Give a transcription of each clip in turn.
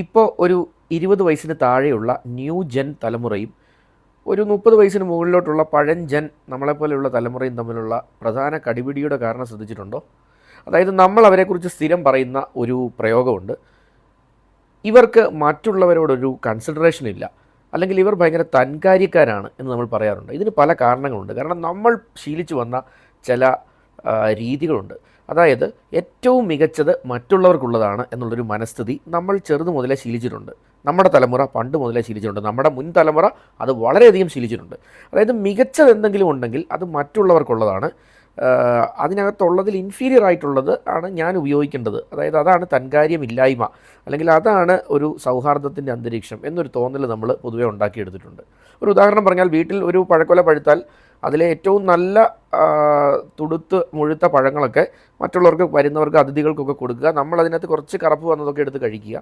ഇപ്പോൾ ഒരു 20 വയസ്സിന് താഴെയുള്ള ന്യൂ ജെൻ തലമുറയും ഒരു 30 വയസ്സിന് മുകളിലോട്ടുള്ള പഴൻ ജെൻ നമ്മളെപ്പോലെയുള്ള തലമുറയും തമ്മിലുള്ള പ്രധാന കടിപിടിയുടെ കാരണം ശ്രദ്ധിച്ചിട്ടുണ്ടോ? അതായത് നമ്മൾ അവരെക്കുറിച്ച് സ്ഥിരം പറയുന്ന ഒരു പ്രയോഗമുണ്ട്. ഇവർക്ക് മറ്റുള്ളവരോടൊരു കൺസിഡറേഷൻ ഇല്ല, അല്ലെങ്കിൽ ഇവർ ഭയങ്കര തൻകാര്യക്കാരാണ് എന്ന് നമ്മൾ പറയാറുണ്ട്. ഇതിന് പല കാരണങ്ങളുണ്ട്. കാരണം നമ്മൾ ശീലിച്ചു വന്ന ചില രീതികളുണ്ട്. അതായത് ഏറ്റവും മികച്ചത് മറ്റുള്ളവർക്കുള്ളതാണ് എന്നുള്ളൊരു മനസ്ഥിതി നമ്മൾ ചെറുത് മുതലേ ശീലിച്ചിട്ടുണ്ട്. നമ്മുടെ തലമുറ പണ്ട് മുതലേ ശീലിച്ചിട്ടുണ്ട്. നമ്മുടെ മുൻ തലമുറ അത് വളരെയധികം ശീലിച്ചിട്ടുണ്ട്. അതായത് മികച്ചത് എന്തെങ്കിലും ഉണ്ടെങ്കിൽ അത് മറ്റുള്ളവർക്കുള്ളതാണ്, അതിനകത്തുള്ളതിൽ ഇൻഫീരിയർ ആയിട്ടുള്ളത് ആണ് ഞാൻ ഉപയോഗിക്കേണ്ടത്. അതായത് അതാണ് തൻകാര്യമില്ലായ്മ, അല്ലെങ്കിൽ അതാണ് ഒരു സൗഹാർദ്ദത്തിൻ്റെ അന്തരീക്ഷം എന്നൊരു തോന്നൽ നമ്മൾ പൊതുവേ ഉണ്ടാക്കിയെടുത്തിട്ടുണ്ട്. ഒരു ഉദാഹരണം പറഞ്ഞാൽ, വീട്ടിൽ ഒരു പഴക്കൊല പഴുത്താൽ അതിലെ ഏറ്റവും നല്ല തുടുത്ത് മുഴുത്ത പഴങ്ങളൊക്കെ മറ്റുള്ളവർക്ക്, വരുന്നവർക്ക്, അതിഥികൾക്കൊക്കെ കൊടുക്കുക. നമ്മളതിനകത്ത് കുറച്ച് കറുപ്പ് വന്നതൊക്കെ എടുത്ത് കഴിക്കുക.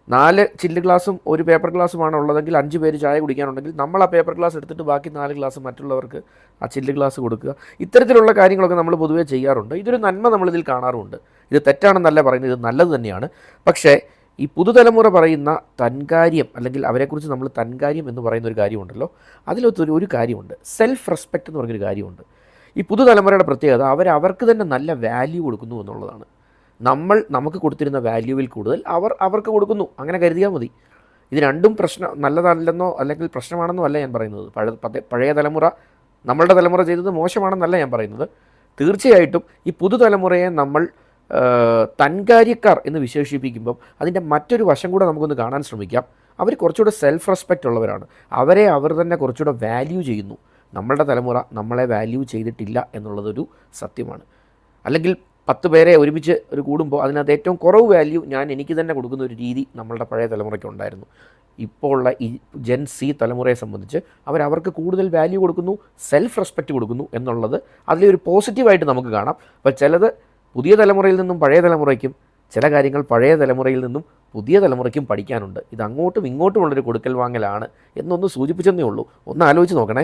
4 ചില്ല് ഗ്ലാസും ഒരു പേപ്പർ ഗ്ലാസ്സുമാണ് ഉള്ളതെങ്കിൽ 5 പേര് ചായ കുടിക്കാനുണ്ടെങ്കിൽ നമ്മൾ ആ പേപ്പർ ഗ്ലാസ് എടുത്തിട്ട് ബാക്കി 4 ഗ്ലാസ് മറ്റുള്ളവർക്ക് ആ ചില്ല് ഗ്ലാസ് കൊടുക്കുക. ഇത്തരത്തിലുള്ള കാര്യങ്ങളൊക്കെ നമ്മൾ പൊതുവേ ചെയ്യാറുണ്ട്. ഇതൊരു നന്മ നമ്മളിതിൽ കാണാറുമുണ്ട്. ഇത് തെറ്റാണെന്നല്ല പറയുന്നത്, ഇത് നല്ലത് തന്നെയാണ്. പക്ഷേ ഈ പുതുതലമുറ പറയുന്ന തൻകാര്യം, അല്ലെങ്കിൽ അവരെക്കുറിച്ച് നമ്മൾ തൻകാര്യം എന്ന് പറയുന്ന ഒരു കാര്യമുണ്ടല്ലോ, അതിലൊരു കാര്യമുണ്ട്, സെൽഫ് റെസ്പെക്റ്റ് എന്ന് പറഞ്ഞൊരു കാര്യമുണ്ട്. ഈ പുതുതലമുറയുടെ പ്രത്യേകത അവർക്ക് തന്നെ നല്ല വാല്യൂ കൊടുക്കുന്നു എന്നുള്ളതാണ്. നമ്മൾ നമുക്ക് കൊടുത്തിരുന്ന വാല്യൂവിൽ കൂടുതൽ അവർക്ക് കൊടുക്കുന്നു, അങ്ങനെ കരുതിയാൽ മതി. ഇത് രണ്ടും നല്ലതല്ലെന്നോ അല്ലെങ്കിൽ പ്രശ്നമാണെന്നോ അല്ല ഞാൻ പറയുന്നത്. പഴയ തലമുറ, നമ്മളുടെ തലമുറ ചെയ്തത് മോശമാണെന്നല്ല ഞാൻ പറയുന്നത്. തീർച്ചയായിട്ടും ഈ പുതുതലമുറയെ നമ്മൾ തൻകാര്യക്കാർ എന്ന് വിശേഷിപ്പിക്കുമ്പം അതിൻ്റെ മറ്റൊരു വശം കൂടെ നമുക്കൊന്ന് കാണാൻ ശ്രമിക്കാം. അവർ കുറച്ചുകൂടെ സെൽഫ് റെസ്പെക്റ്റ് ഉള്ളവരാണ്. അവർ തന്നെ കുറച്ചുകൂടെ വാല്യൂ ചെയ്യുന്നു. നമ്മളുടെ തലമുറ നമ്മളെ വാല്യൂ ചെയ്തിട്ടില്ല എന്നുള്ളതൊരു സത്യമാണ്. അല്ലെങ്കിൽ 10 പേരെ ഒരുമിച്ച് കൂടുമ്പോൾ അതിനകത്ത് ഏറ്റവും കുറവ് വാല്യൂ എനിക്ക് തന്നെ കൊടുക്കുന്ന ഒരു രീതി നമ്മളുടെ പഴയ തലമുറയ്ക്ക് ഉണ്ടായിരുന്നു. ഇപ്പോൾ ഉള്ള ഈ ജെൻ സി തലമുറയെ സംബന്ധിച്ച് അവർക്ക് കൂടുതൽ വാല്യൂ കൊടുക്കുന്നു, സെൽഫ് റെസ്പെക്റ്റ് കൊടുക്കുന്നു എന്നുള്ളത് അതിലൊരു പോസിറ്റീവായിട്ട് നമുക്ക് കാണാം. അപ്പോൾ ചിലത് പുതിയ തലമുറയിൽ നിന്നും പഴയ തലമുറയ്ക്കും, ചില കാര്യങ്ങൾ പഴയ തലമുറയിൽ നിന്നും പുതിയ തലമുറയ്ക്കും പഠിക്കാനുണ്ട്. ഇത് അങ്ങോട്ടും ഇങ്ങോട്ടുമുള്ളൊരു കൊടുക്കൽ വാങ്ങലാണ് എന്നൊന്ന് സൂചിപ്പിച്ചെന്നേ ഉള്ളൂ. ഒന്ന് ആലോചിച്ച് നോക്കണേ.